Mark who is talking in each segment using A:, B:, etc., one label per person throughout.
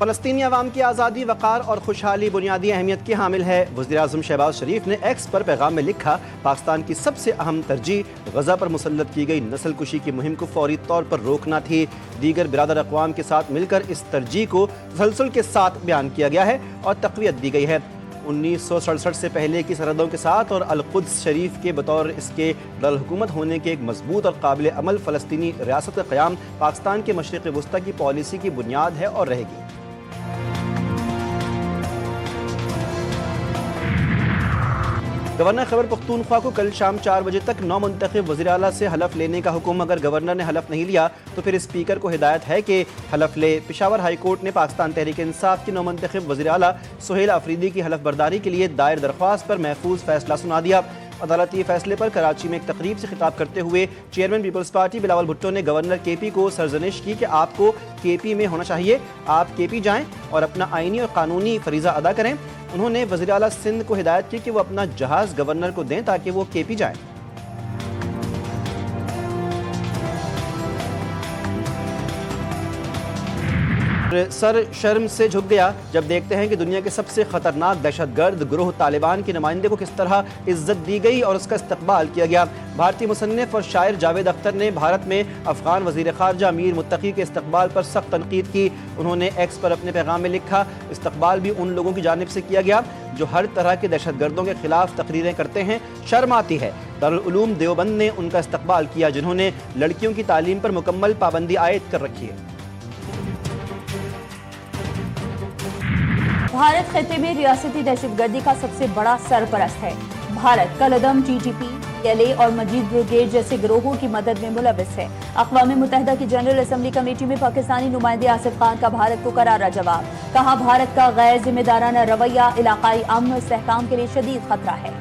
A: फ़लस्तीनी अवाम की आज़ादी, वक़ार और खुशहाली बुनियादी अहमियत की हामिल है। वज़ीर-ए-आज़म शहबाज शरीफ ने एक्स पर पैगाम में लिखा, पाकिस्तान की सबसे अहम तरजीह गज़ा पर मुसल्लत की गई नस्ल कुशी की मुहिम को फौरी तौर पर रोकना थी। दीगर बिरादर अक़वाम के साथ मिलकर इस तरजीह को तसलसल के साथ बयान किया गया है और तक़वियत दी गई है। 1967 से पहले की सरहदों के साथ और अल-कुद्स शरीफ के बतौर इसके दारुल-हुकूमत होने के एक मजबूत और काबिल अमल फ़लस्तीनी रियासत का क़याम पाकिस्तान के मशरिक़ वस्ता की पॉलिसी की बुनियाद है और रहेगी। गवर्नर खैबर पख्तूनख्वा को कल शाम 4 बजे तक नौमुंतखब वज़ीर आला से हलफ लेने का हुक्म। अगर गवर्नर ने हलफ नहीं लिया तो फिर स्पीकर को हिदायत है कि हलफ ले। पेशावर हाई कोर्ट ने पाकिस्तान तहरीक इंसाफ की नौमुंतखब वज़ीर आला सुहेल आफरीदी की हलफ बर्दारी के लिए दायर दरख्वास्त पर महफूज फैसला सुना दिया। अदालती फैसले पर कराची में एक तकरीब से खिताब करते हुए चेयरमैन पीपल्स पार्टी बिलावल भुट्टो ने गवर्नर केपी को सरजनिश की कि आपको केपी में होना चाहिए, आप केपी जाएं और अपना आईनी और कानूनी फरीज़ा अदा करें। उन्होंने वज़ीर आला सिंध को हिदायत की कि वो अपना जहाज़ गवर्नर को दें ताकि वो केपी जाएं। सर शर्म से झुक गया जब देखते हैं कि दुनिया के सबसे खतरनाक दहशतगर्द ग्रोह तालिबान के नुमाइंदे को किस तरह इज्जत दी गई और उसका इस्तकबाल किया गया। भारतीय मुसन्निफ और शायर जावेद अख्तर ने भारत में अफगान वज़ीर ख़ारजा अमीर मुत्तकी के इस्तकबाल पर सख्त तनकीद की। उन्होंने एक्स पर अपने पैगाम में लिखा, इस्तकबाल भी उन लोगों की जानिब से किया गया जो हर तरह के दहशतगर्दों के खिलाफ तकरीरें करते हैं। शर्म आती है दारुल उलूम देवबंद ने उनका इस्तकबाल किया जिन्होंने लड़कियों की तालीम पर मुकम्मल पाबंदी आयद कर रखी है।
B: भारत खिते में रियासती दहशतगर्दी का सबसे बड़ा सरपरस्त है। भारत कलअदम, TTP, LA और मजीद ब्रिगेड जैसे गिरोहों की मदद में मुलविस है। अक़वाम मुत्तहिदा की जनरल असम्बली कमेटी में पाकिस्तानी नुमाइंदे आसिफ खान का भारत को करारा जवाब। कहा, भारत का गैर जिम्मेदाराना रवैया इलाकाई अमन और इस्तेहकाम के लिए शदीद खतरा है।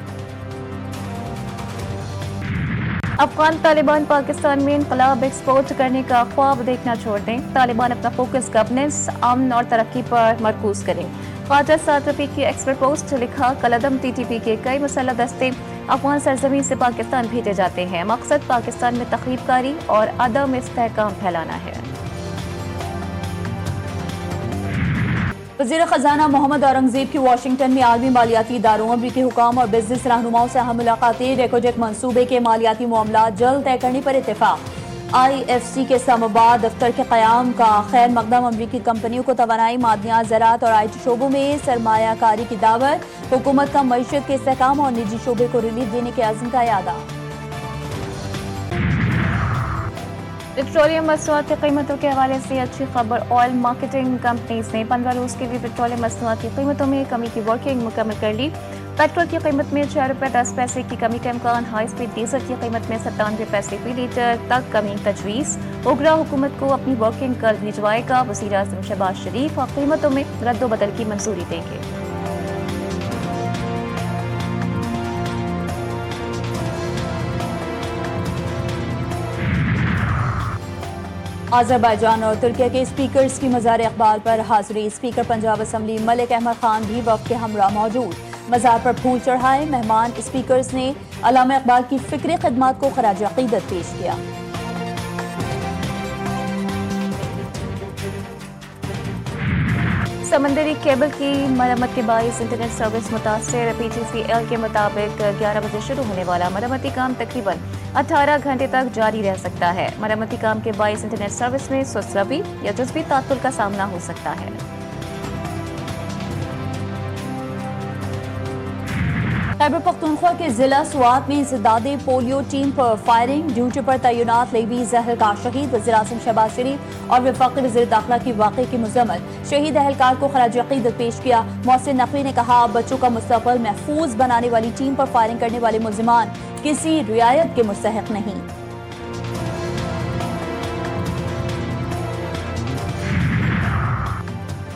C: अफगान तालिबान पाकिस्तान में इनकलाब एक्सपोर्ट करने का ख्वाब देखना छोड़ दें। तालिबान अपना फोकस गवर्नेंस, अमन और तरक्की पर मरकूज करें। ख्वाजा साद रफीक की एक्सपर्ट पोस्ट लिखा, कलअदम TTP के कई मुसल्लह दस्ते अफगान सरजमीन से पाकिस्तान भेजे जाते हैं। मकसद पाकिस्तान में तखरीबकारी और अदम इस्तेहकाम फैलाना है।
B: वज़ीर ख़ज़ाना मोहम्मद औरंगज़ेब की वाशिंगटन में आलमी मालियाती इदारों, अमरीकी हुकाम और बिजनेस रहनुमाओं से अहम मुलाकातें। रेकोजेक मनसूबे के मालियाती मामला जल्द तय करने पर इत्तेफाक। IFC के इस्लामाबाद दफ्तर के क़याम का खैर मकदम। अमरीकी कंपनियों को तवानाई, मादनियात, ज़राअत और IT शोबों में सरमायाकारी की दावत। हुकूमत का मईशत के इस्तेहकाम और निजी शोबे को रिलीफ देने के अज़्म का यादा।
C: पेट्रोलियम मसनूआत की कीमतों के हवाले से अच्छी खबर। ऑयल मार्केटिंग कंपनीज ने 15 रोज के लिए पेट्रोलियम मसनूआत की कीमतों में कमी की वर्किंग मुकम्मल कर ली। पेट्रोल की कीमत में 4 रुपये 10 पैसे की कमी का इम्कान। हाई स्पीड डीजल की कीमत में 97 पैसे फी लीटर तक कमी तजवीज़। उगरा हुकूमत को अपनी वर्किंग कल भिजवाएगा। वज़ीर-ए-आज़म शहबाज शरीफ और कीमतों में रद्दोबदल की मंजूरी देंगे।
B: अज़रबैजान और तुर्की के स्पीकर्स की मज़ार इक़बाल पर हाज़िरी। स्पीकर पंजाब असम्बली मलिक अहमद खान भी वफ़द के हमरा मौजूद। मज़ार पर फूल चढ़ाए। मेहमान स्पीकर्स ने अल्लामा इक़बाल की फ़िक्री खिदमत को खराज अक़ीदत पेश किया।
C: समंदरी केबल की मरम्मत के बाइस इंटरनेट सर्विस मुतासर। PTCL के मुताबिक 11 बजे शुरू होने वाला मरम्मती काम तकरीबन 18 घंटे तक जारी रह सकता है। मरम्मती काम के बाइस इंटरनेट सर्विस में सुस्ती या जुज़वी तात्तुल का सामना हो सकता है।
B: खैबर पख्तूनख्वा के जिला स्वात में इंसदादे पोलियो टीम पर फायरिंग। ड्यूटी पर तैनात लेवी जहर का शहीद। वज़ीर-ए-आज़म शहबाज शरीफ और वफाकी वज़ीर दाखिला की वाक़े की मुज़म्मत। शहीद अहलकार को खराज अक़ीदत पेश किया। मोहसिन नकवी ने कहा, बच्चों का मुस्तक़बिल महफूज बनाने वाली टीम पर फायरिंग करने वाले मुल्ज़िमान किसी रियायत के मुस्तहिक़ नहीं।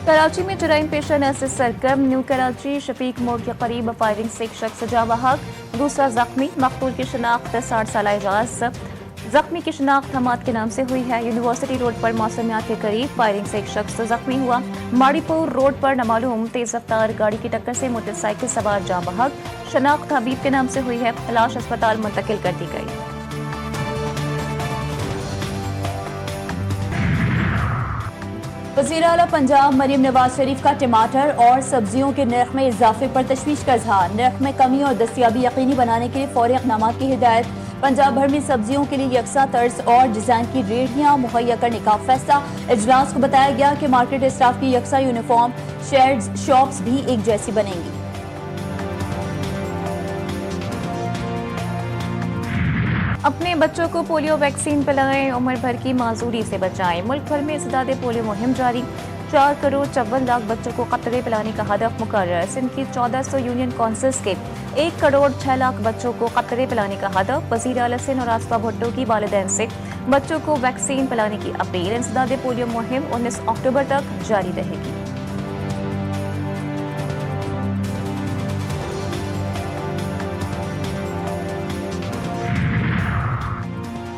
C: कराची में जराइम पेशा नैसे सरगर्म। न्यू कराची शफीक मोड़ के करीब फायरिंग से एक शख्स जा बहक, दूसरा जख्मी। मकतूल की शनाख्त 60 साल एजाज। जख्मी की शनाख्त हमाद के नाम से हुई है। यूनिवर्सिटी रोड पर मौसमियात के करीब फायरिंग से एक शख्स जख्मी हुआ। माड़ीपुर रोड पर नामालूम तेज रफ्तार गाड़ी की टक्कर से मोटरसाइकिल सवार जा बहक। शनाख्त हबीब के नाम से हुई है। लाश अस्पताल मुंतकिल कर दी गई।
B: वज़ीर आला पंजाब मरीम नवाज शरीफ का टमाटर और सब्जियों के नर्ख में इजाफे पर तशवीश का इजहार। नर्ख में कमी और दस्तियाबी यकीनी बनाने के लिए फौरी इक़दामात की हिदायत। पंजाब भर में सब्जियों के लिए यकसा तर्ज और डिजाइन की रेहड़ियां मुहैया करने का फैसला। इजलास को बताया गया कि मार्केट स्टाफ की यकसा यूनिफॉर्म शेड्स शॉप्स भी एक जैसी बनेंगी।
C: अपने बच्चों को पोलियो वैक्सीन पिलाएं, उम्र भर की माजूरी से बचाएं। मुल्क भर में इंसदाद पोलियो मुहिम जारी। 4 करोड़ 54 लाख बच्चों को कतरे पिलाने का हदफ मुकर्रर। सिंध की 1400 यूनियन काउंसिल्स के 1 करोड़ 6 लाख बच्चों को कतरे पिलाने का हदफ। वज़ीर आला सिंध और आसफा भुट्टो की वालिदैन से बच्चों को वैक्सीन पिलाने की अपील। इंसदाद पोलियो मुहिम 19 अक्टूबर तक जारी रहेगी।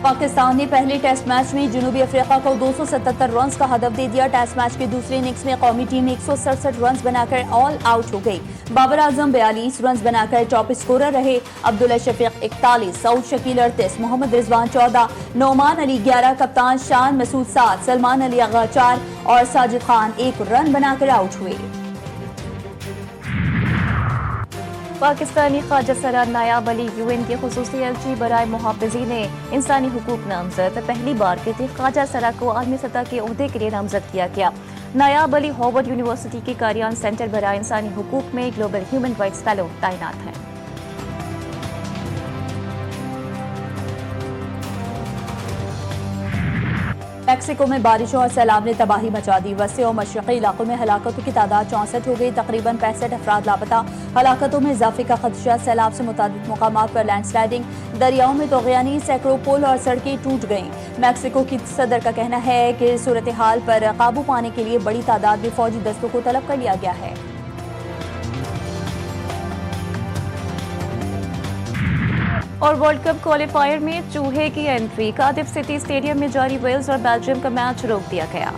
B: पाकिस्तान ने पहले टेस्ट मैच में जनूबी अफ्रीका को 277 रन का हदफ दे दिया। टेस्ट मैच के दूसरे इनिंग्स में कौमी टीम 167 रन बनाकर ऑल आउट हो गई। बाबर आजम 42 रन बनाकर टॉप स्कोरर रहे। अब्दुल्ला शफीक 41, सऊद शकील 38, मोहम्मद रिजवान 14, नोमान अली 11, कप्तान शान मसूद 7, सलमान अली आगा 4 और साजिद खान 1 रन बनाकर आउट हुए।
C: पाकिस्तानी ख्वाजा सरार नायाब अली यूएन के खुसूसी एलची बराए मुहाफ़िज़ीन इंसानी हुकूक नामजद। पहली बार के थे ख्वाजा सरार को आलमी सतह के ओहदे के लिए नामजद किया गया। नायाब अली हार्वर्ड यूनिवर्सिटी के कारियान सेंटर बराए इंसानी हुकूक में ग्लोबल ह्यूमन राइट्स फेलो तैनात हैं।
B: मैक्सिको में बारिशों और सैलाब ने तबाही मचा दी। वस्ती और मशरक़ी इलाकों में हलाकतों की तादाद 64 हो गई। तकरीबन 65 अफराद लापता। हलाकतों में इजाफे का खदशा। सैलाब से मुतादिद मुकामात पर लैंडस्लाइडिंग, दरियाओं में तोग़यानी, सैकड़ों पुल और सड़कें टूट गईं। मैक्सिको की सदर का कहना है कि सूरत हाल पर काबू पाने के लिए बड़ी तादाद में फौजी दस्तों को तलब कर लिया गया है।
C: और वर्ल्ड कप क्वालिफायर में चूहे की एंट्री। कार्डिफ सिटी स्टेडियम में जारी वेल्स और बेल्जियम का मैच रोक दिया गया।